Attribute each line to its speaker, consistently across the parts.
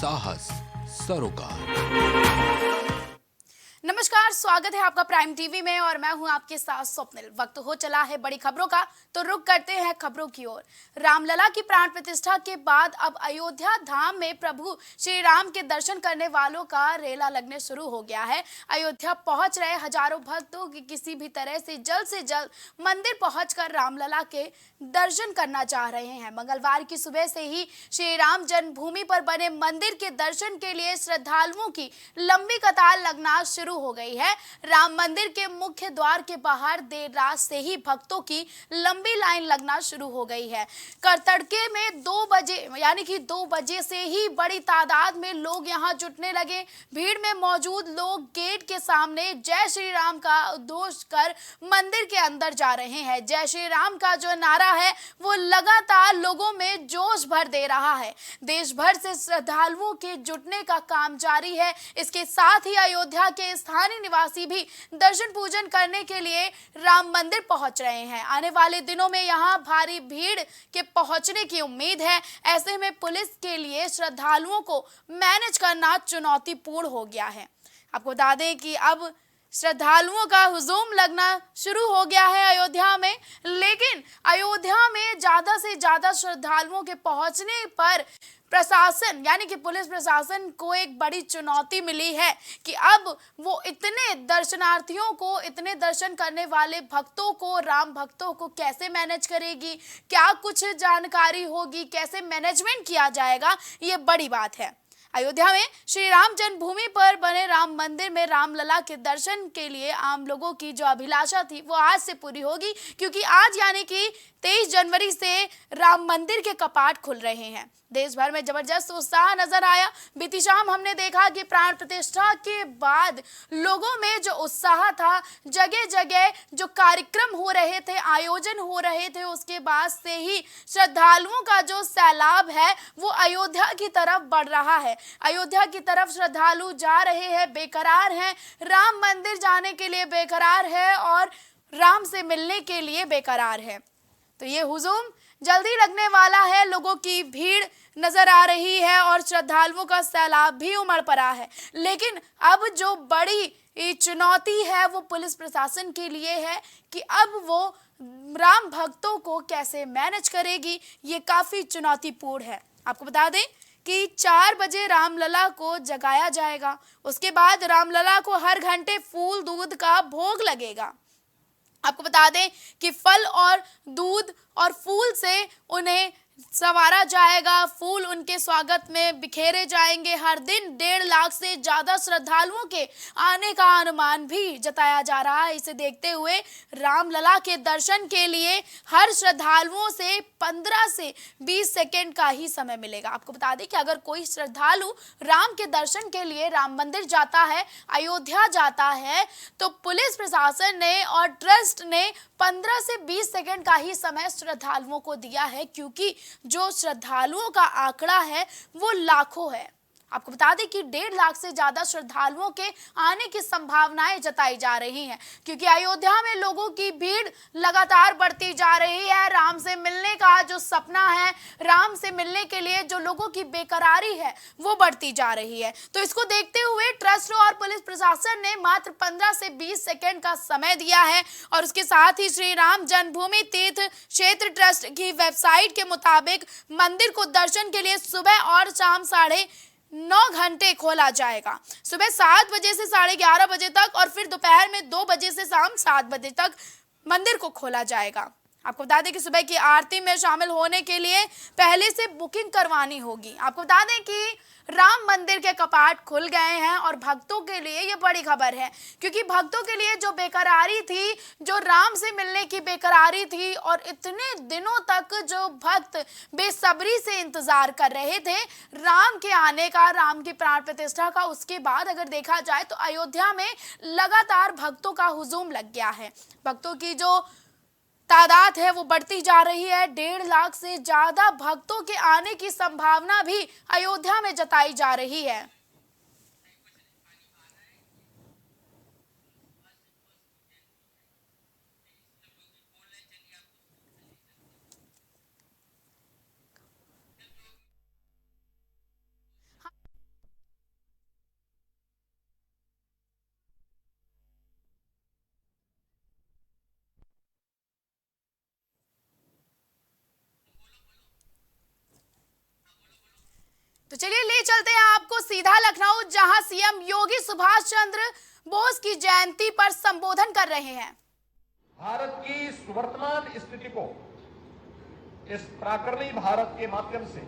Speaker 1: साहस सरोकार।
Speaker 2: नमस्कार, स्वागत है आपका प्राइम टीवी में और मैं हूं आपके साथ स्वप्निल। वक्त हो चला है बड़ी खबरों का, तो रुक करते हैं खबरों की ओर। रामलला की प्राण प्रतिष्ठा के बाद अब अयोध्या धाम में प्रभु श्री राम के दर्शन करने वालों का रेला लगने शुरू हो गया है। अयोध्या पहुंच रहे हजारों भक्तों की किसी भी तरह से जल्द मंदिर पहुंचकर रामलला के दर्शन करना चाह रहे हैं। मंगलवार की सुबह से ही श्री राम जन्मभूमि पर बने मंदिर के दर्शन के लिए श्रद्धालुओं की लंबी कतार लगना शुरू हो गई है। राम मंदिर के मुख्य द्वार के बाहर देर रात से ही भक्तों की लंबी लाइन लगना शुरू हो गई है। तड़के में 2 बजे यानी कि 2 बजे से ही बड़ी तादाद में लोग यहां जुटने लगे। भीड़ में मौजूद लोग गेट के सामने जय श्री राम का उद्घोष कर मंदिर के अंदर जा रहे हैं। जय श्री राम का जो नारा है वो लगातार लोगों में जोश भर दे रहा है। देश भर से श्रद्धालुओं के जुटने का काम जारी है। इसके साथ ही अयोध्या के स्थानीय निवासी भी दर्शन पूजन करने के लिए राम मंदिर पहुंच रहे हैं। आने वाले दिनों में यहां भारी भीड़ के पहुंचने की उम्मीद है। ऐसे में पुलिस के लिए श्रद्धालुओं को मैनेज करना चुनौतीपूर्ण हो गया है। आपको बता दें कि अब श्रद्धालुओं का हुजूम लगना शुरू हो गया है अयोध्या में, लेकिन अयोध्या में ज्यादा से ज्यादा श्रद्धालुओं के पहुंचने पर प्रशासन यानी कि पुलिस प्रशासन को एक बड़ी चुनौती मिली है कि अब वो इतने दर्शनार्थियों को, इतने दर्शन करने वाले भक्तों को, राम भक्तों को कैसे मैनेज करेगी, क्या कुछ जानकारी होगी, कैसे मैनेजमेंट किया जाएगा, ये बड़ी बात है। अयोध्या में श्री राम जन्मभूमि पर बने राम मंदिर में रामलला के दर्शन के लिए आम लोगों की जो अभिलाषा थी वो आज से पूरी होगी, क्योंकि आज यानी कि 23 जनवरी से राम मंदिर के कपाट खुल रहे हैं। देश भर में जबरदस्त उत्साह नजर आया। बीती शाम हमने देखा कि प्राण प्रतिष्ठा के बाद लोगों में जो उत्साह था, जगह जगह जो कार्यक्रम हो रहे थे, आयोजन हो रहे थे, उसके बाद से ही श्रद्धालुओं का जो सैलाब है वो अयोध्या की तरफ बढ़ रहा है। अयोध्या की तरफ श्रद्धालु जा रहे हैं, बेकरार हैं, राम मंदिर जाने के लिए बेकरार है और राम से मिलने के लिए बेकरार है। तो ये हुजूम जल्दी लगने वाला है। लोगों की भीड़ नजर आ रही है और श्रद्धालुओं का सैलाब भी उमड़ पड़ा है। लेकिन अब जो बड़ी चुनौती है वो पुलिस प्रशासन के लिए है कि अब वो राम भक्तों को कैसे मैनेज करेगी। ये काफी चुनौतीपूर्ण है। आपको बता दें कि 4 बजे रामलला को जगाया जाएगा। उसके बाद रामलला को हर घंटे फूल दूध का भोग लगेगा। आपको बता दें कि फल और दूध और फूल से उन्हें संवारा जाएगा। फूल उनके स्वागत में बिखेरे जाएंगे। हर दिन 1.5 लाख से ज्यादा श्रद्धालुओं के आने का अनुमान भी जताया जा रहा है। इसे देखते हुए रामलला के दर्शन के लिए हर श्रद्धालुओं से 15 से 20 सेकेंड का ही समय मिलेगा। आपको बता दें कि अगर कोई श्रद्धालु राम के दर्शन के लिए राम मंदिर जाता है, अयोध्या जाता है, तो पुलिस प्रशासन ने और ट्रस्ट ने 15 से 20 सेकेंड का ही समय श्रद्धालुओं को दिया है, क्योंकि जो श्रद्धालुओं का आंकड़ा है वो लाखों है। आपको बता दें कि 1.5 लाख से ज्यादा श्रद्धालुओं के आने की संभावनाएं जताई जा रही हैं, क्योंकि अयोध्या में लोगों की भीड़ लगातार बढ़ती जा रही है। राम से मिलने का जो सपना है, राम से मिलने के लिए जो लोगों की बेकरारी है वो बढ़ती जा रही है। तो इसको देखते हुए ट्रस्ट और पुलिस प्रशासन ने मात्र 15 से 20 सेकेंड का समय दिया है। और उसके साथ ही श्री राम जन्मभूमि तीर्थ क्षेत्र ट्रस्ट की वेबसाइट के मुताबिक मंदिर को दर्शन के लिए सुबह और शाम 9:30 घंटे खोला जाएगा। सुबह 7 बजे से 11:30 बजे तक और फिर दोपहर में 2 बजे से शाम 7 बजे तक मंदिर को खोला जाएगा। आपको बता दें कि सुबह की आरती में शामिल होने के लिए पहले से बुकिंग करवानी होगी। आपको बता दें कि राम मंदिर के कपाट खुल गए हैं और भक्तों के लिए ये बड़ी खबर है, क्योंकि भक्तों के लिए जो बेकरारी थी, जो राम से मिलने की बेकरारी थी और इतने दिनों तक जो भक्त बेसब्री से इंतजार कर रहे थे राम के आने का, राम की प्राण प्रतिष्ठा का, उसके बाद अगर देखा जाए तो अयोध्या में लगातार भक्तों का हुजूम लग गया है। भक्तों की जो तादाद है वो बढ़ती जा रही है। 1.5 लाख से ज्यादा भक्तों के आने की संभावना भी अयोध्या में जताई जा रही है। चलिए ले चलते हैं आपको सीधा लखनऊ, जहां सीएम योगी सुभाष चंद्र बोस की जयंती पर संबोधन कर रहे हैं।
Speaker 3: भारत की वर्तमान स्थिति को इस पराक्रमी भारत के माध्यम से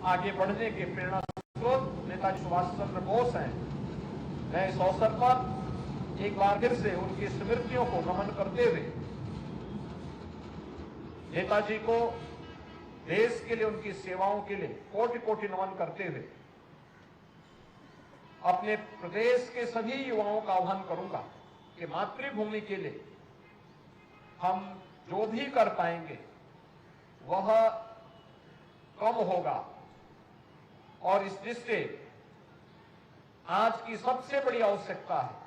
Speaker 3: आगे बढ़ने के प्रेरणा स्रोत नेताजी सुभाष चंद्र बोस हैं। मैं इस अवसर पर एक बार फिर से उनकी स्मृतियों को नमन करते हुए नेताजी को देश के लिए उनकी सेवाओं के लिए कोटि कोटि नमन करते हुए अपने प्रदेश के सभी युवाओं का आह्वान करूंगा कि मातृभूमि के लिए हम जो भी कर पाएंगे वह कम होगा। और इस दृष्टि से आज की सबसे बड़ी आवश्यकता है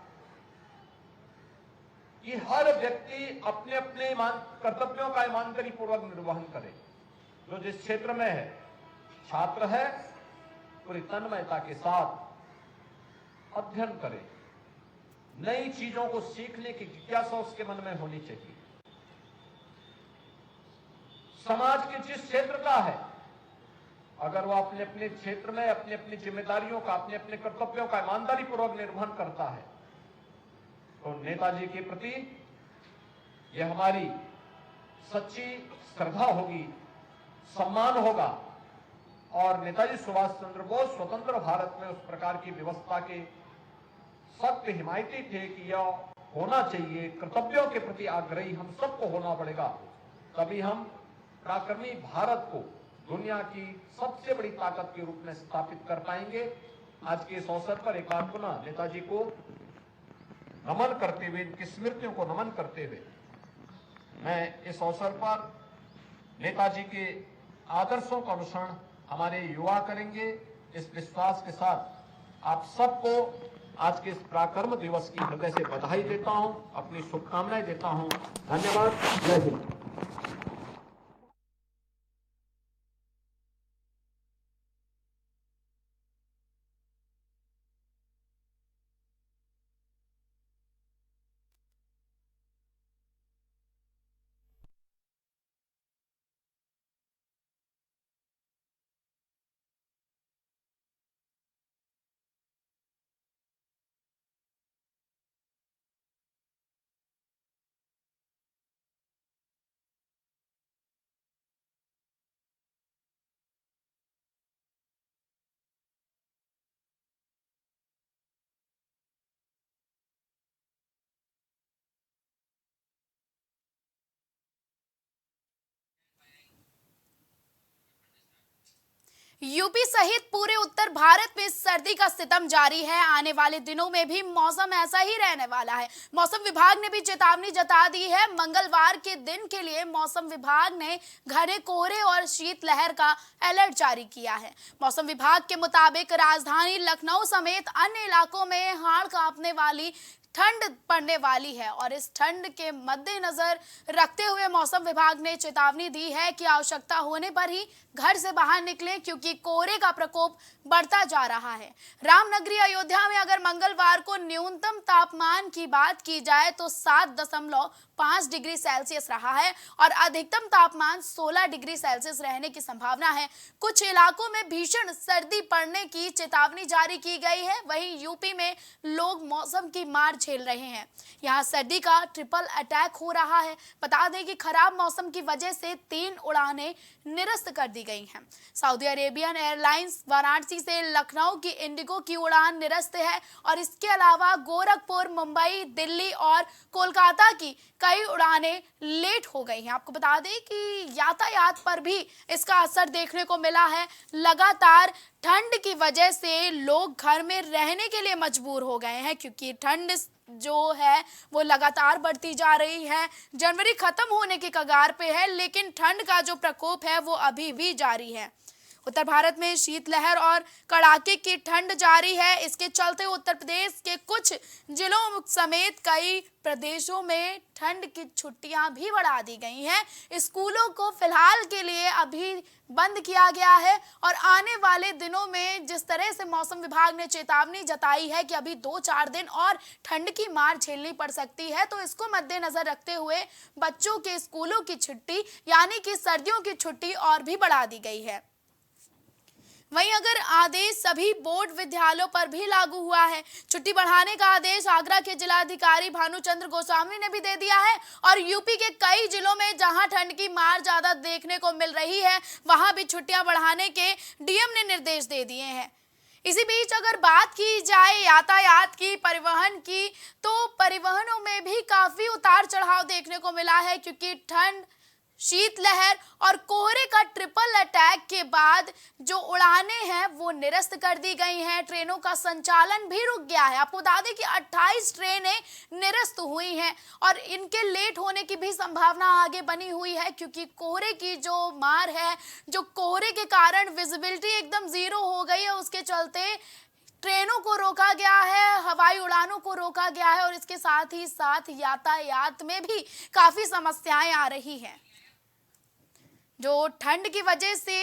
Speaker 3: कि हर व्यक्ति अपने अपने कर्तव्यों का ईमानदारी पूर्वक निर्वहन करे। जो जिस क्षेत्र में है, छात्र है, पूरी तन्मयता के साथ अध्ययन करे। नई चीजों को सीखने की जिज्ञासा उसके मन में होनी चाहिए। समाज के जिस क्षेत्र का है, अगर वह अपने अपने क्षेत्र में अपनी अपनी जिम्मेदारियों का, अपने अपने कर्तव्यों का ईमानदारी पूर्वक निर्वहन करता है, तो नेताजी के प्रति यह हमारी सच्ची श्रद्धा होगी, सम्मान होगा। और नेताजी सुभाष चंद्र बोस स्वतंत्र भारत में उस प्रकार की व्यवस्था के सख्त हिमायती थे कि यह होना चाहिए। कर्तव्यों के प्रति आग्रही हम सबको होना पड़ेगा, तभी हम पराक्रमी भारत को दुनिया की सबसे बड़ी ताकत के रूप में स्थापित कर पाएंगे। आज के इस अवसर पर एक बार पुनः नेताजी को नमन करते हुए, इनकी स्मृतियों को नमन करते हुए, मैं इस अवसर पर नेताजी के आदर्शों का अनुसरण हमारे युवा करेंगे, इस विश्वास के साथ आप सबको आज के इस पराक्रम दिवस की हृदय से बधाई देता हूं, अपनी शुभकामनाएं देता हूं। धन्यवाद। जय हिंद।
Speaker 2: यूपी सहित पूरे उत्तर भारत में सर्दी का सितम जारी है। आने वाले दिनों में भी मौसम ऐसा ही रहने वाला है। मौसम विभाग ने भी चेतावनी जता दी है। मंगलवार के दिन के लिए मौसम विभाग ने घने कोहरे और शीतलहर का अलर्ट जारी किया है। मौसम विभाग के मुताबिक राजधानी लखनऊ समेत अन्य इलाकों में हाड़ कांपने वाली ठंड पड़ने वाली है और इस ठंड के मद्देनजर रखते हुए मौसम विभाग ने चेतावनी दी है कि आवश्यकता होने पर ही घर से बाहर निकलें, क्योंकि कोहरे का प्रकोप बढ़ता जा रहा है। रामनगरी अयोध्या में अगर मंगलवार को न्यूनतम तापमान की बात की जाए तो 7.5 डिग्री सेल्सियस रहा है और अधिकतम तापमान 16 डिग्री सेल्सियस रहने की संभावना है। कुछ इलाकों में भीषण सर्दी पड़ने की चेतावनी जारी की गई है। वहीं यूपी में लोग मौसम की मार झेल रहे हैं। यहाँ सर्दी का ट्रिपल अटैक हो रहा है। बता दें कि खराब मौसम की वजह से 3 उड़ानें निरस्त कर दी गई हैं। सऊदी अरेबियन एयरलाइंस वाराणसी से लखनऊ की इंडिगो की उड़ान निरस्त है और इसके अलावा गोरखपुर, मुंबई, दिल्ली और कोलकाता की कई उड़ानें लेट हो गई हैं। आपको बता दें कि यातायात पर भी इसका असर देखने को मिला है। लगातार ठंड की वजह से लोग घर में रहने के लिए मजबूर हो गए हैं, क्योंकि ठंड जो है वो लगातार बढ़ती जा रही है। जनवरी खत्म होने के कगार पे है, लेकिन ठंड का जो प्रकोप है वो अभी भी जारी है। उत्तर भारत में शीतलहर और कड़ाके की ठंड जारी है। इसके चलते उत्तर प्रदेश के कुछ जिलों समेत कई प्रदेशों में ठंड की छुट्टियां भी बढ़ा दी गई हैं। स्कूलों को फिलहाल के लिए अभी बंद किया गया है और आने वाले दिनों में जिस तरह से मौसम विभाग ने चेतावनी जताई है कि अभी 2-4 दिन और ठंड की मार झेलनी पड़ सकती है, तो इसको मद्देनजर रखते हुए बच्चों के स्कूलों की छुट्टी यानी कि सर्दियों की छुट्टी और भी बढ़ा दी गई है। वहीं अगर आदेश सभी बोर्ड विद्यालयों पर भी लागू हुआ है। छुट्टी बढ़ाने का आदेश आगरा के जिलाधिकारी भानुचंद्र गोस्वामी ने भी दे दिया है और यूपी के कई जिलों में जहां ठंड की मार ज्यादा देखने को मिल रही है, वहां भी छुट्टियां बढ़ाने के डीएम ने निर्देश दे दिए हैं। इसी बीच अगर बात की जाए यातायात की, परिवहन की, तो परिवहनों में भी काफी उतार चढ़ाव देखने को मिला है, क्योंकि ठंड, शीतलहर और कोहरे का ट्रिपल अटैक के बाद जो उड़ानें हैं वो निरस्त कर दी गई हैं। ट्रेनों का संचालन भी रुक गया है। आपको बता दें कि 28 ट्रेनें निरस्त हुई हैं और इनके लेट होने की भी संभावना आगे बनी हुई है, क्योंकि कोहरे की जो मार है, जो कोहरे के कारण विजिबिलिटी एकदम जीरो हो गई है, उसके चलते ट्रेनों को रोका गया है, हवाई उड़ानों को रोका गया है और इसके साथ ही साथ यातायात में भी काफी समस्याएं आ रही हैं। जो ठंड की वजह से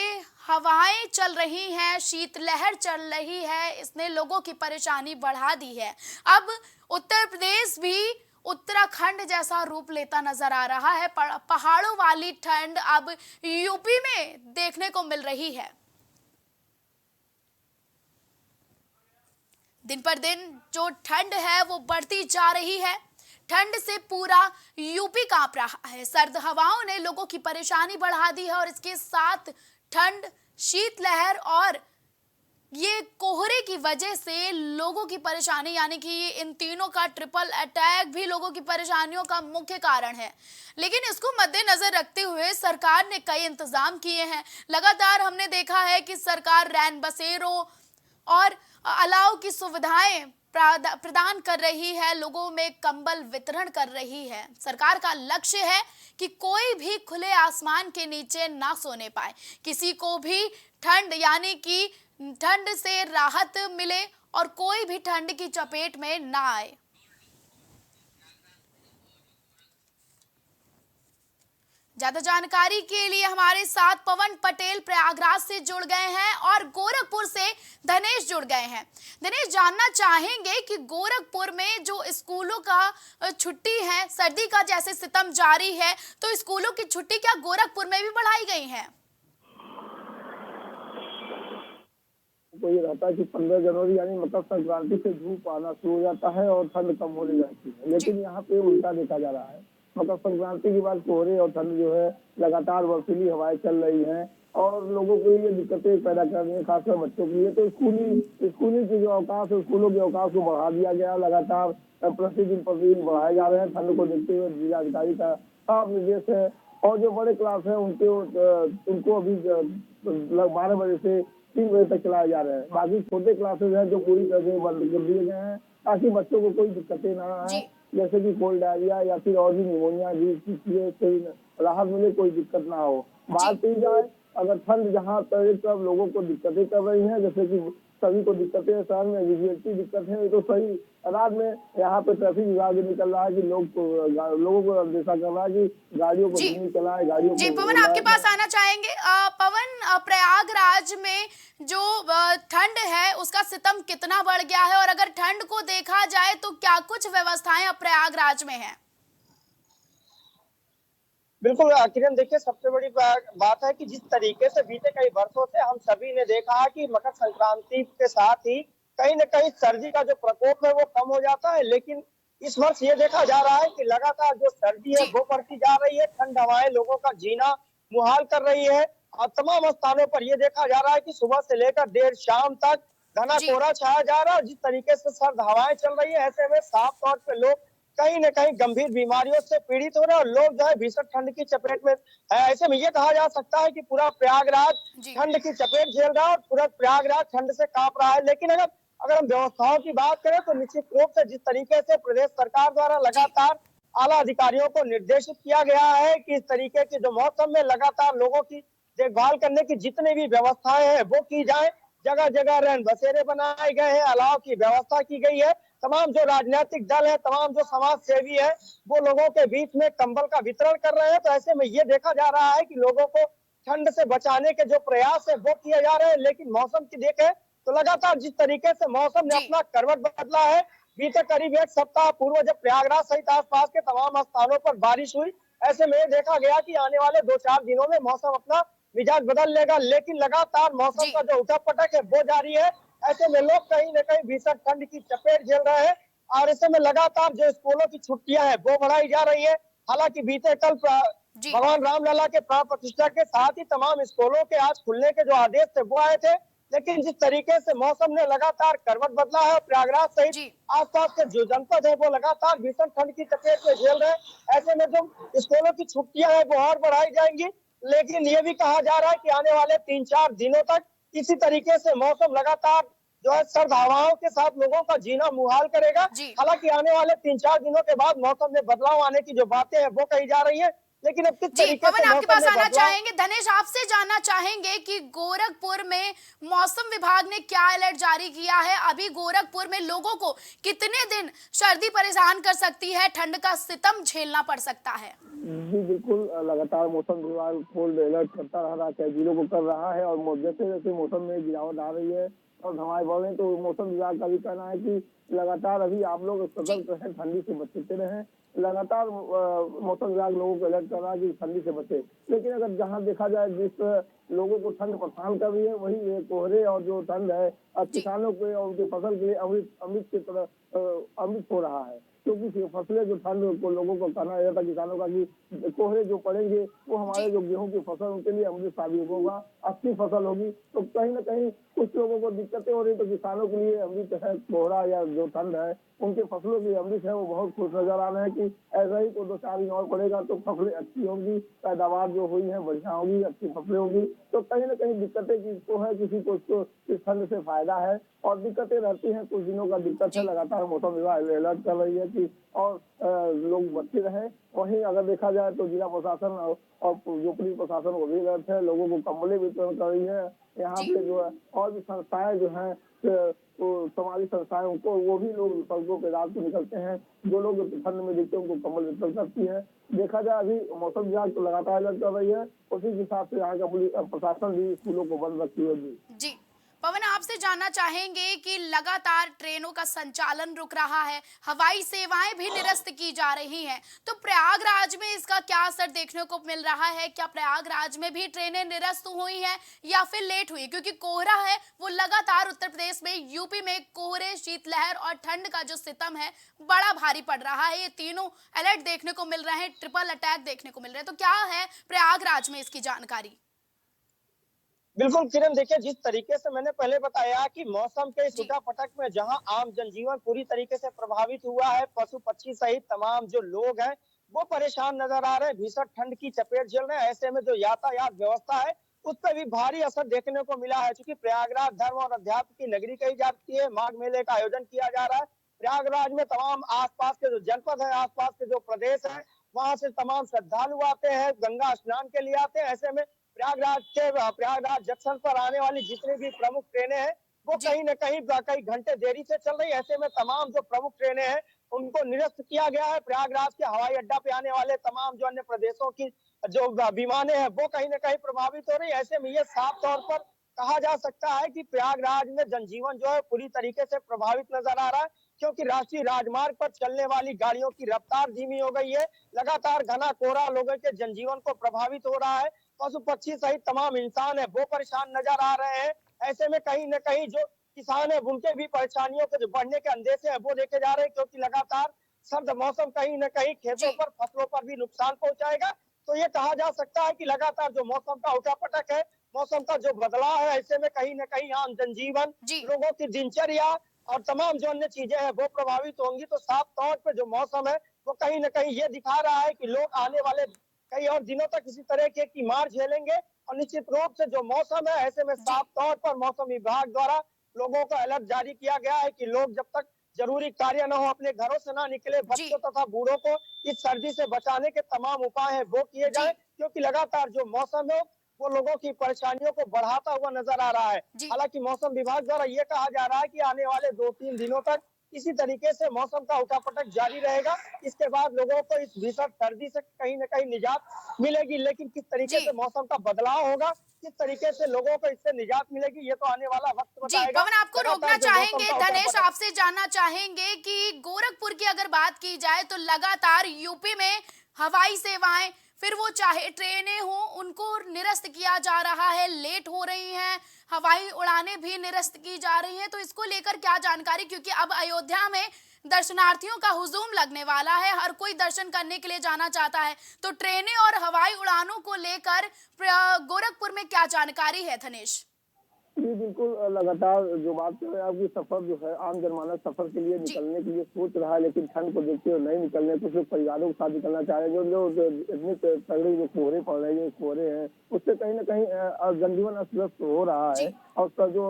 Speaker 2: हवाएं चल रही हैं, शीतलहर चल रही है, इसने लोगों की परेशानी बढ़ा दी है। अब उत्तर प्रदेश भी उत्तराखंड जैसा रूप लेता नजर आ रहा है। पहाड़ों वाली ठंड अब यूपी में देखने को मिल रही है। दिन पर दिन जो ठंड है वो बढ़ती जा रही है। ठंड से पूरा यूपी कांप रहा है। सर्द हवाओं ने लोगों की परेशानी बढ़ा दी है और इसके साथ ठंड, शीतलहर और ये कोहरे की वजह से लोगों की परेशानी, यानी कि इन तीनों का ट्रिपल अटैक भी लोगों की परेशानियों का मुख्य कारण है। लेकिन इसको मद्देनजर रखते हुए सरकार ने कई इंतजाम किए हैं। लगातार हमने देखा है कि सरकार रैन बसेरों और अलाव की सुविधाएं प्रदान कर रही है, लोगों में कंबल वितरण कर रही है। सरकार का लक्ष्य है कि कोई भी खुले आसमान के नीचे ना सोने पाए, किसी को भी ठंड यानी कि ठंड से राहत मिले और कोई भी ठंड की चपेट में ना आए। ज्यादा जानकारी के लिए हमारे साथ पवन पटेल प्रयागराज से जुड़ गए हैं और गोरखपुर से धनेश जुड़ गए हैं। धनेश, जानना चाहेंगे कि गोरखपुर में जो स्कूलों का छुट्टी है, सर्दी का जैसे सितम जारी है, तो स्कूलों की छुट्टी क्या गोरखपुर में भी बढ़ाई गई है?
Speaker 4: तो ये रहता है कि 15 जनवरी यानी मकर संक्रांति से धूप आना शुरू हो जाता है और ठंड कम होने लगती है, लेकिन यहाँ पे उल्टा देखा जा रहा है। मकर संक्रांति के बाद कोहरे और ठंड जो है लगातार बर्फीली हवाएं चल रही हैं और लोगों को ये दिक्कतें पैदा कर रही है, खासकर बच्चों के लिए। तो स्कूली के जो अवकाश है, स्कूलों के अवकाश को बढ़ा दिया गया। लगातार प्रतिदिन बढ़ाए जा रहे हैं। ठंड को देखते हुए जिलाधिकारी का साफ निर्देश है। और जो बड़े क्लास है उनको अभी 12 बजे से 3 बजे तक चलाए जा रहे हैं। बाकी छोटे क्लासेज हैं जो पूरी तरह से बंद कर दिए गए हैं, ताकि बच्चों को कोई दिक्कतें ना आए, जैसे कि कोल्ड डायरिया या फिर और भी निमोनिया कोई राहत मिले, कोई दिक्कत ना हो। बात की जाए अगर ठंड जहाँ तक लोगों को दिक्कतें कर रही है, जैसे कि सभी को दिक्कतें शहर में विजिबिलिटी दिक्कत है, तो सही रात में यहाँ पे ट्रैफिक विभाग निकल रहा है कि लोगों को अंदेशा कर रहा है कि गाड़ियों को नहीं चलाए, गाड़ियों
Speaker 2: जी पवन, आपके पास आना चाहेंगे। पवन, प्रयागराज में जो ठंड है उसका सितम कितना बढ़ गया है और अगर ठंड को देखा जाए तो क्या कुछ व्यवस्थाएं अब प्रयागराज में है?
Speaker 5: बिल्कुल किरण, देखिए सबसे बड़ी बात है कि जिस तरीके से बीते कई वर्षों से हम सभी ने देखा है कि मकर संक्रांति के साथ ही कहीं न कहीं सर्दी का जो प्रकोप है वो कम हो जाता है, लेकिन इस वर्ष ये देखा जा रहा है कि लगातार जो सर्दी है वो बढ़ती जा रही है। ठंड हवाएं लोगों का जीना मुहाल कर रही है और तमाम स्थानों पर ये देखा जा रहा है कि सुबह से लेकर देर शाम तक घना कोहरा छाया जा रहा है और जिस तरीके से सर्द हवाएं चल रही है, ऐसे में साफ तौर पर लोग कहीं न कहीं गंभीर बीमारियों से पीड़ित हो रहे हैं और लोग जो है भीषण ठंड की चपेट में। ऐसे में ये कहा जा सकता है कि पूरा प्रयागराज ठंड की चपेट झेल रहा है और पूरा प्रयागराज ठंड से कांप रहा है। लेकिन अगर हम व्यवस्थाओं की बात करें तो निश्चित रूप से जिस तरीके से प्रदेश सरकार द्वारा लगातार आला अधिकारियों को निर्देशित किया गया है कि इस तरीके के जो मौसम में लगातार लोगों की देखभाल करने की जितनी भी व्यवस्थाएं हैं वो की जाए। जगह जगह रैन बसेरे बनाए गए हैं, अलाव की व्यवस्था की गई है। तमाम जो राजनीतिक दल है, तमाम जो समाज सेवी है, वो लोगों के बीच में कंबल का वितरण कर रहे हैं। तो ऐसे में ये देखा जा रहा है कि लोगों को ठंड से बचाने के जो प्रयास है वो किए जा रहे हैं। लेकिन मौसम की देखें तो लगातार जिस तरीके से मौसम ने अपना करवट बदला है, बीते करीब 1 सप्ताह पूर्व जब प्रयागराज सहित आसपास के तमाम स्थानों पर बारिश हुई, ऐसे में देखा गया कि आने वाले 2-4 दिनों में मौसम अपना मिजाज बदल लेगा, लेकिन लगातार मौसम
Speaker 2: जी
Speaker 5: का जो उठा-पटक है वो जारी है। ऐसे में लोग कहीं न कहीं भीषण ठंड की चपेट झेल रहे हैं और ऐसे में लगातार जो स्कूलों की छुट्टियां हैं वो बढ़ाई जा रही है। हालांकि बीते कल
Speaker 2: जी
Speaker 5: भगवान रामलला के प्राण प्रतिष्ठा के साथ ही तमाम स्कूलों के आज खुलने के जो आदेश थे वो आए थे, लेकिन जिस तरीके से मौसम ने लगातार करवट बदला है, प्रयागराज सहित
Speaker 2: जी
Speaker 5: आसपास के जो जनपद है वो लगातार भीषण ठंड की चपेट में झेल रहे हैं। ऐसे में जो स्कूलों की छुट्टियां हैं वो और बढ़ाई जाएंगी, लेकिन ये भी कहा जा रहा है कि आने वाले 3-4 दिनों तक इसी तरीके से मौसम लगातार जो है सर्द हवाओं के साथ लोगों का जीना मुहाल करेगा।
Speaker 2: जी
Speaker 5: हालांकि आने वाले 3-4 दिनों के बाद मौसम में बदलाव आने की जो बातें हैं वो कही जा रही है, लेकिन अब किस
Speaker 2: जी
Speaker 5: तरीके से
Speaker 2: पवन, आपके
Speaker 5: मौसम
Speaker 2: पास
Speaker 5: में
Speaker 2: आना
Speaker 5: बदलाव।
Speaker 2: चाहेंगे। धनेश, आपसे जानना चाहेंगे कि गोरखपुर में मौसम विभाग ने क्या अलर्ट जारी किया है। अभी गोरखपुर में लोगों को कितने दिन सर्दी परेशान कर सकती है, ठंड का सितम झेलना पड़ सकता है?
Speaker 4: जी बिल्कुल, लगातार मौसम विभाग फुल अलर्ट करता रह रहा है, जिलों को कर रहा है। और जैसे जैसे मौसम में गिरावट आ रही है और हवाएं बढ़ रही हैं, तो मौसम विभाग का भी कहना है कि लगातार अभी आप लोग
Speaker 2: जी
Speaker 4: सतर्क रहें, ठंडी से बचते रहें। लगातार मौसम विभाग लोगों को अलर्ट कर रहा है कि ठंडी से बचे। लेकिन अगर जहाँ देखा जाए, जिस लोगों को ठंड परेशान कर रही है, वही ये कोहरे और जो ठंड है
Speaker 2: जी
Speaker 4: किसानों के और उनकी फसल के लिए अमृत अमृत की तरह अमृत हो रहा है। क्योंकि फसलें जो ठंड को लोगों को कहना रहता है किसानों का कि कोहरे जो पड़ेंगे वो हमारे
Speaker 2: जी
Speaker 4: जो गेहूं की फसल उनके लिए अमृत साबित होगा, अच्छी फसल होगी। तो कहीं ना कहीं कुछ लोगों को दिक्कतें हो रही, तो किसानों के लिए अमृत है कोहरा या जो ठंड है उनके फसलों की अमृत है, वो बहुत खुश नजर आ रहे हैं कि ऐसा ही को 2-4 दिन और पड़ेगा तो फसलें अच्छी होंगी, पैदावार जो हुई है बढ़िया होगी, अच्छी फसलें होगी। तो कहीं ना कहीं दिक्कतें किसको है, किसी को इसको इस ठंड से फायदा है और दिक्कतें रहती हैं। कुछ दिनों का दिक्कत है,
Speaker 2: जी
Speaker 4: लगातार मौसम विभाग अलर्ट कर रही है कि और लोग बचे रहे। वहीं अगर देखा जाए तो जिला प्रशासन और जो पुलिस प्रशासन वो भी अलर्ट है, लोगों को कंबलें वितरण कर रही है। यहाँ
Speaker 2: जी
Speaker 4: पे जो है और भी संस्थाएं जो हैं, तो समाजी संस्थाएं, उनको वो भी लोग सड़कों पे रात को निकलते हैं, जो लोग ठंड में दिखते हैं उनको कंबल वितरण करती है। देखा जाए अभी मौसम विभाग तो लगातार अलर्ट कर रही है, उसी के हिसाब से यहाँ का पुलिस प्रशासन भी स्कूलों को बंद रखी है।
Speaker 2: जी पवन, आपसे जानना चाहेंगे कि लगातार ट्रेनों का संचालन रुक रहा है, हवाई सेवाएं भी निरस्त की जा रही हैं, तो प्रयागराज में इसका क्या असर देखने को मिल रहा है? क्या प्रयागराज में भी ट्रेनें निरस्त हुई हैं या फिर लेट हुई? क्योंकि कोहरा है वो लगातार उत्तर प्रदेश में, यूपी में कोहरे, शीतलहर और ठंड का जो सितम है बड़ा भारी पड़ रहा है। ये तीनों अलर्ट देखने को मिल रहे हैं, ट्रिपल अटैक देखने को मिल रहे हैं। तो क्या है प्रयागराज में इसकी जानकारी?
Speaker 5: बिल्कुल किरण, देखिए जिस तरीके से मैंने पहले बताया कि मौसम के इस
Speaker 2: जी
Speaker 5: उठापटक में जहां आम जनजीवन पूरी तरीके से प्रभावित हुआ है, पशु पक्षी सहित तमाम जो लोग हैं वो परेशान नजर आ रहे हैं, भीषण ठंड की चपेट झेल रहे हैं। ऐसे में जो यातायात व्यवस्था है उस पर भी भारी असर देखने को मिला है। क्योंकि प्रयागराज धर्म और अध्यात्म की नगरी कही जाती है, माघ मेले का आयोजन किया जा रहा है। प्रयागराज में तमाम आसपास के जो जनपद है, आसपास के जो प्रदेश है, वहां से तमाम श्रद्धालु आते हैं, गंगा स्नान के लिए आते हैं। ऐसे में प्रयागराज जंक्शन पर आने वाली जितनी भी प्रमुख ट्रेनें हैं वो
Speaker 2: जी
Speaker 5: कहीं न कहीं कई घंटे देरी से चल रही है। ऐसे में तमाम जो प्रमुख ट्रेनें हैं उनको निरस्त किया गया है। प्रयागराज के हवाई अड्डा पे आने वाले तमाम जो अन्य प्रदेशों की जो विमानें हैं वो कहीं न कहीं प्रभावित हो रही है। ऐसे में ये साफ तौर पर कहा जा सकता है कि प्रयागराज में जनजीवन जो है पूरी तरीके से प्रभावित नजर आ रहा है, क्योंकि राष्ट्रीय राजमार्ग पर चलने वाली गाड़ियों की रफ्तार धीमी हो गई है। लगातार घना कोहरा लोगों के जनजीवन को प्रभावित हो रहा है। पशु पक्षी सहित तमाम इंसान है वो परेशान नजर आ रहे हैं। ऐसे में कहीं न कहीं जो किसान है उनके भी परेशानियों के जो बढ़ने के अंदेशे हैं वो देखे जा रहे हैं, क्योंकि लगातार सर्द मौसम कहीं न कहीं खेतों
Speaker 2: जी
Speaker 5: पर, फसलों पर भी नुकसान पहुंचाएगा। तो ये कहा जा सकता है कि लगातार जो मौसम का उठापटक है, मौसम का जो बदलाव है, ऐसे में कहीं न कहीं आम जनजीवन,
Speaker 2: जी
Speaker 5: लोगों की दिनचर्या और तमाम जो अन्य चीजें हैं वो प्रभावित होंगी। तो साफ तौर पर जो मौसम है वो कहीं न कहीं ये दिखा रहा है कि लोग आने वाले कई और दिनों तक इसी तरह की मार झेलेंगे। और निश्चित रूप से जो मौसम है, ऐसे में
Speaker 2: जी
Speaker 5: साफ तौर पर मौसम विभाग द्वारा लोगों को अलर्ट जारी किया गया है कि लोग जब तक जरूरी कार्य न हो अपने घरों से ना निकले।
Speaker 2: जी
Speaker 5: बच्चों तथा बूढ़ों को इस सर्दी से बचाने के तमाम उपाय हैं वो किए
Speaker 2: जी
Speaker 5: जाए, क्योंकि लगातार जो मौसम है वो लोगों की परेशानियों को बढ़ाता हुआ नजर आ रहा है।
Speaker 2: जी
Speaker 5: हालांकि मौसम विभाग द्वारा ये कहा जा रहा है कि आने वाले 2-3 दिनों तक इसी तरीके से मौसम का उठापटक जारी रहेगा। इसके बाद लोगों को इस भीषण सर्दी से कहीं न कहीं निजात मिलेगी, लेकिन किस तरीके
Speaker 2: जी
Speaker 5: से मौसम का बदलाव होगा, किस तरीके से लोगों को इससे निजात मिलेगी, ये तो आने वाला वक्त
Speaker 2: जी
Speaker 5: बताएगा।
Speaker 2: पवन, आपको रोकना
Speaker 5: लगातार जो मौसम
Speaker 2: चाहेंगे।
Speaker 5: का
Speaker 2: धनेश,
Speaker 5: उठापटक।
Speaker 2: आपसे जानना चाहेंगे कि गोरखपुर की अगर बात की जाए तो लगातार यूपी में हवाई सेवाएं, फिर वो चाहे ट्रेनें हो उनको निरस्त किया जा रहा है, लेट हो रही हैं, हवाई उड़ानें भी निरस्त की जा रही हैं। तो इसको लेकर क्या जानकारी, क्योंकि अब अयोध्या में दर्शनार्थियों का हुजूम लगने वाला है, हर कोई दर्शन करने के लिए जाना चाहता है, तो ट्रेनें और हवाई उड़ानों को लेकर गोरखपुर में क्या जानकारी है धनेश?
Speaker 4: जी बिल्कुल, लगातार जो बात कर रहे हैं आपकी, सफर जो है आम जनमानस सफर के लिए
Speaker 2: जी
Speaker 4: निकलने के लिए सोच रहा है, लेकिन ठंड को देखते हुए नहीं निकलने, कुछ लोग परिवारों के साथ निकलना चाह रहे हैं। जो इतने तगड़े जो कोहरे पड़ रहे हैं, कोहरे हैं, उससे कहीं ना कहीं जनजीवन अस्त व्यस्त हो रहा है।
Speaker 2: जी
Speaker 4: और उसका जो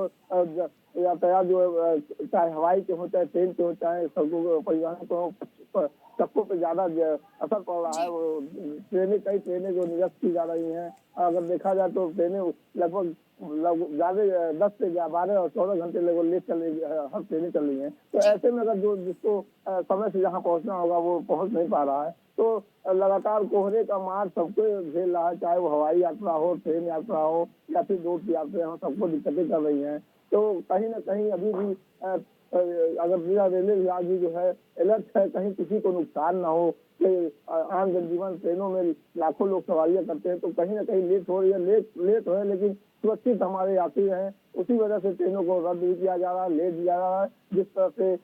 Speaker 4: यातायात जो चाहे हवाई के हो, चाहे ट्रेन के हो, चाहे सड़कों परिवहन को हो, सबको पे ज्यादा असर पड़ रहा है।
Speaker 2: जी
Speaker 4: वो कई ट्रेनें जो निरस्त की जा रही हैं, अगर देखा जाए तो ट्रेनें लगभग ज्यादा 10 से 12 और 14 घंटे लगभग लेट चल रही हर ट्रेनें चल रही हैं। तो
Speaker 2: जी
Speaker 4: ऐसे में अगर जो जिसको समय से जहाँ पहुंचना होगा वो पहुंच नहीं पा रहा है, तो लगातार कोहरे का मार सबको झेल रहा है, चाहे वो हवाई यात्रा हो, ट्रेन यात्रा हो, या फिर दूर की यात्रा हो, सबको दिक्कतें कर रही हैं। तो कहीं ना कहीं अभी भी अगर रेलवे विभाग भी जो है अलर्ट है, कहीं किसी को नुकसान ना हो, कि आम जनजीवन ट्रेनों में लाखों लोग सवारियां करते हैं, तो कहीं ना कहीं लेट हो रही है, लेट हो है, लेकिन सुरक्षित हमारे यात्री हैं, उसी वजह से ट्रेनों को रद्द भी किया जा रहा है, लेट दिया जा रहा है। जिस तरह से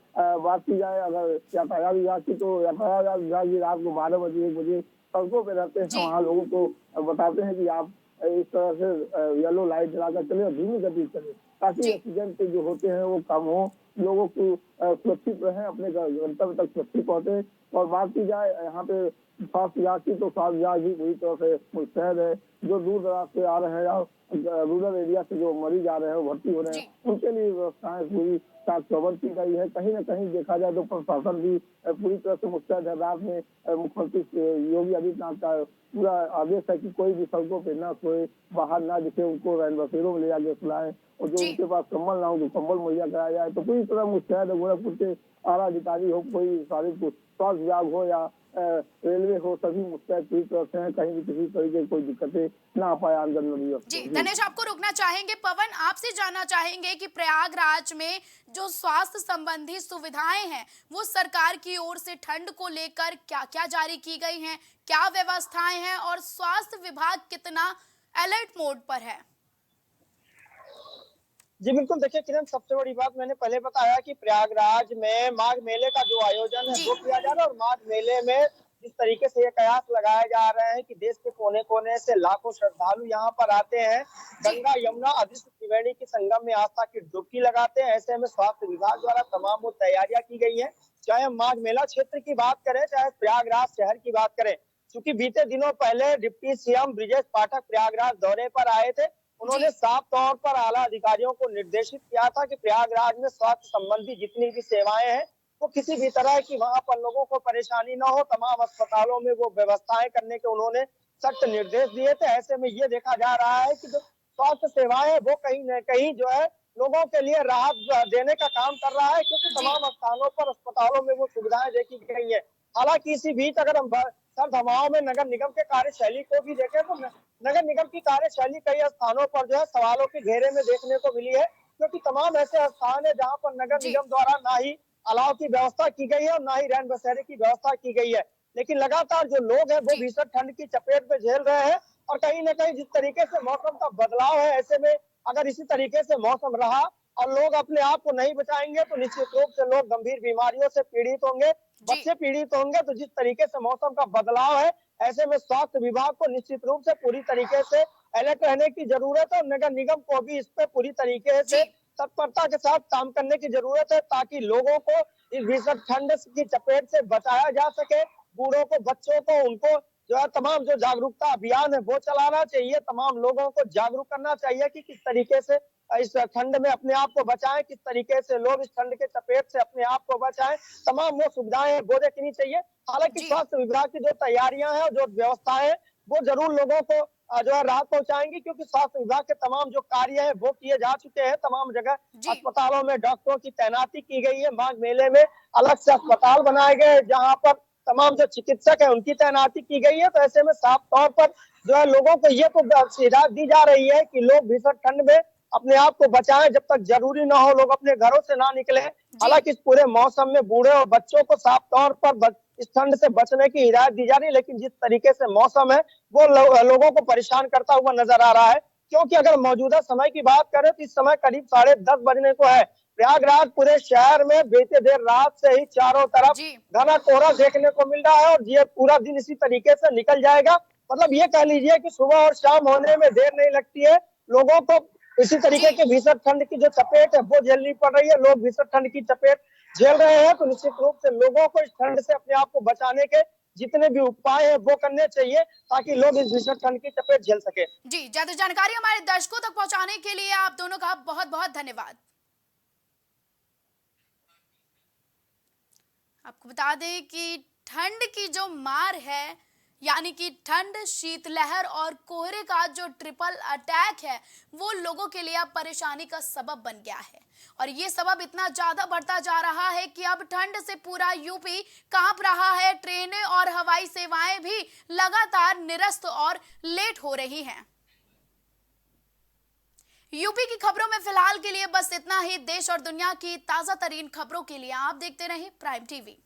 Speaker 4: बात की जाए अगर यातायात विभाग की, तो यातायात विभाग भी रात को 12 बजे 1 बजे सड़कों पे रहते हैं,
Speaker 2: जी
Speaker 4: वहाँ लोगों को बताते हैं कि आप इस तरह से येलो लाइट जलाकर चले और धीमी गति से चले, ताकि
Speaker 2: जी
Speaker 4: एक्सीडेंट जो होते हैं वो कम हो, लोगों को सुरक्षित रहे, अपने गंतव्य तक सुरक्षित पहुंचे। और बात की जाए यहाँ पे स्वास्थ्य विभाग की, तो स्वास्थ्य विभाग भी पूरी तरह से मुस्तैद है। जो दूर दराज से आ रहे हैं या रूरल एरिया से जो मरीज आ रहे हैं, भर्ती हो रहे
Speaker 2: जी
Speaker 4: हैं, उनके लिए व्यवस्थाएं पूरी साथ कवर की गई है। कहीं न कहीं देखा जाए तो प्रशासन भी पूरी तरह से मुस्तैद है। रात में मुख्यमंत्री योगी आदित्यनाथ का पूरा आदेश है कि कोई भी सड़कों पे न सोए, बाहर ना दिखे, उनको रैन बसेरों में ले जाके सुलाएं, और जो
Speaker 2: जी
Speaker 4: उनके पास कंबल ना हो तो कंबल मुहैया कराया जाए। तो पूरी तरह मुस्तैद है गोरखपुर के आला अधिकारी हो, कोई सारे स्वास्थ्य विभाग हो या रेलवे हो, सभी मुस्तैद पूरी तरह से हैं, कहीं भी किसी तरीके की कोई दिक्कतें ना आ पाए आम जनता को।
Speaker 2: जी धनेश, आपको रुकना चाहेंगे। पवन, आपसे जानना चाहेंगे कि प्रयागराज में जो स्वास्थ्य संबंधी सुविधाएं हैं वो सरकार की ओर से ठंड को लेकर क्या क्या जारी की गई हैं, क्या व्यवस्थाएं हैं, और स्वास्थ्य विभाग कितना अलर्ट मोड पर है?
Speaker 5: जी बिल्कुल, देखिए किरण, सबसे बड़ी बात मैंने पहले बताया कि प्रयागराज में माघ मेले का जो आयोजन है
Speaker 2: जी
Speaker 5: वो किया जा रहा है, और माघ मेले में जिस तरीके से ये कयास लगाए जा रहे हैं कि देश के कोने कोने से लाखों श्रद्धालु यहाँ पर आते हैं,
Speaker 2: जी
Speaker 5: गंगा यमुना अदृश्य त्रिवेणी की संगम में आस्था की डुबकी लगाते हैं। ऐसे में स्वास्थ्य विभाग द्वारा तमाम वो तैयारियां की गई है, चाहे हम माघ मेला क्षेत्र की बात करें, चाहे प्रयागराज शहर की बात करें। क्योंकि बीते दिनों पहले डिप्टी सीएम ब्रिजेश पाठक प्रयागराज दौरे पर आए थे।
Speaker 2: जी
Speaker 5: उन्होंने साफ तौर पर आला अधिकारियों को निर्देशित किया था कि प्रयागराज में स्वास्थ्य संबंधी जितनी भी सेवाएं हैं वो किसी भी तरह की वहां पर लोगों को परेशानी न हो, तमाम अस्पतालों में वो व्यवस्थाएं करने के उन्होंने सख्त निर्देश दिए थे। ऐसे में ये देखा जा रहा है कि जो स्वास्थ्य सेवाएं वो कहीं न कहीं जो है लोगों के लिए राहत देने का काम कर रहा है, क्योंकि
Speaker 2: जी
Speaker 5: तमाम स्थानों पर अस्पतालों में वो सुविधाएं देखी गई है। हालांकि इसी बीच अगर हम सर्द हवाओं में नगर निगम के कार्यशैली को भी देखें तो नगर निगम की कार्यशैली कई स्थानों पर जो है सवालों के घेरे में देखने को मिली है, क्योंकि तमाम ऐसे स्थान है जहां पर नगर
Speaker 2: जी
Speaker 5: निगम द्वारा ना ही अलाव की व्यवस्था की गई है और ना ही रैन बसेरे की व्यवस्था की गई है। लेकिन लगातार जो लोग हैं वो
Speaker 2: जी
Speaker 5: भीषण ठंड की चपेट में झेल रहे हैं, और कहीं ना कहीं जिस तरीके से मौसम का बदलाव है, ऐसे में अगर इसी तरीके से मौसम रहा और लोग अपने आप को नहीं बचाएंगे तो निश्चित रूप से लोग गंभीर बीमारियों से पीड़ित होंगे,
Speaker 2: जी
Speaker 5: बच्चे पीड़ित होंगे। तो जिस तरीके से मौसम का बदलाव है, ऐसे में स्वास्थ्य विभाग को निश्चित रूप से पूरी तरीके से अलर्ट रहने की जरूरत है, और नगर निगम को भी इस पर पूरी तरीके
Speaker 2: जी
Speaker 5: से तत्परता के साथ काम करने की जरूरत है, ताकि लोगों को इस भीषण ठंड की चपेट से बचाया जा सके। बूढ़ों को, बच्चों को, उनको जो है तमाम जो जागरूकता अभियान है वो चलाना चाहिए, तमाम लोगों को जागरूक करना चाहिए कि किस तरीके से इस ठंड में अपने आप को बचाएं, किस तरीके से लोग इस ठंड के चपेट से अपने आप को बचाएं। तमाम वो सुविधाएं वो देखनी चाहिए। हालांकि
Speaker 2: जी
Speaker 5: स्वास्थ्य विभाग की जो तैयारियां हैं और जो व्यवस्थाएं हैं वो जरूर लोगों को जो है राहत पहुंचाएंगी, क्योंकि स्वास्थ्य विभाग के तमाम जो कार्य है वो किए जा चुके हैं। तमाम जगह
Speaker 2: जी
Speaker 5: अस्पतालों में डॉक्टरों की तैनाती की गई है, माघ मेले में अलग से अस्पताल बनाए गए जहाँ पर तमाम जो चिकित्सक है उनकी तैनाती की गई है। तो ऐसे में साफ तौर पर जो है लोगों को ये तो हिदायत दी जा रही है कि लोग भीषण ठंड में अपने आप को बचाएं, जब तक जरूरी ना हो लोग अपने घरों से ना निकले।
Speaker 2: जी
Speaker 5: हालांकि इस पूरे मौसम में बूढ़े और बच्चों को साफ तौर पर इस ठंड से बचने की हिदायत दी जा रही है। लेकिन जिस तरीके से मौसम है वो लोगों को परेशान करता हुआ नजर आ रहा है, क्योंकि अगर मौजूदा समय की बात करें तो इस समय करीब 10:30 बजने को है। प्रयागराज पूरे शहर में बीते देर रात से ही चारों तरफ
Speaker 2: जी
Speaker 5: घना कोहरा देखने को मिल रहा है और ये पूरा दिन इसी तरीके से निकल जाएगा। मतलब ये कह लीजिए कि सुबह और शाम होने में देर नहीं लगती है। लोगों को इसी तरीके
Speaker 2: जी
Speaker 5: की भीषण ठंड की जो चपेट है वो झेलनी पड़ रही है। लोग भीषण ठंड की चपेट झेल रहे हैं, तो निश्चित रूप से लोगों को इस ठंड से अपने आप को बचाने के जितने भी उपाय हैं वो करने चाहिए, ताकि लोग इस भीषण ठंड की चपेट झेल सके।
Speaker 2: जी, ज्यादा जानकारी हमारे दर्शकों तक पहुंचाने के लिए आप दोनों का बहुत बहुत धन्यवाद। आपको बता दें कि ठंड की जो मार है, यानी कि ठंड, शीतलहर और कोहरे का जो ट्रिपल अटैक है, वो लोगों के लिए अब परेशानी का सबब बन गया है। और ये सबब इतना ज्यादा बढ़ता जा रहा है कि अब ठंड से पूरा यूपी कांप रहा है। ट्रेनें और हवाई सेवाएं भी लगातार निरस्त और लेट हो रही हैं। यूपी की खबरों में फिलहाल के लिए बस इतना ही। देश और दुनिया की ताजा तरीन खबरों के लिए आप देखते रहें प्राइम टीवी।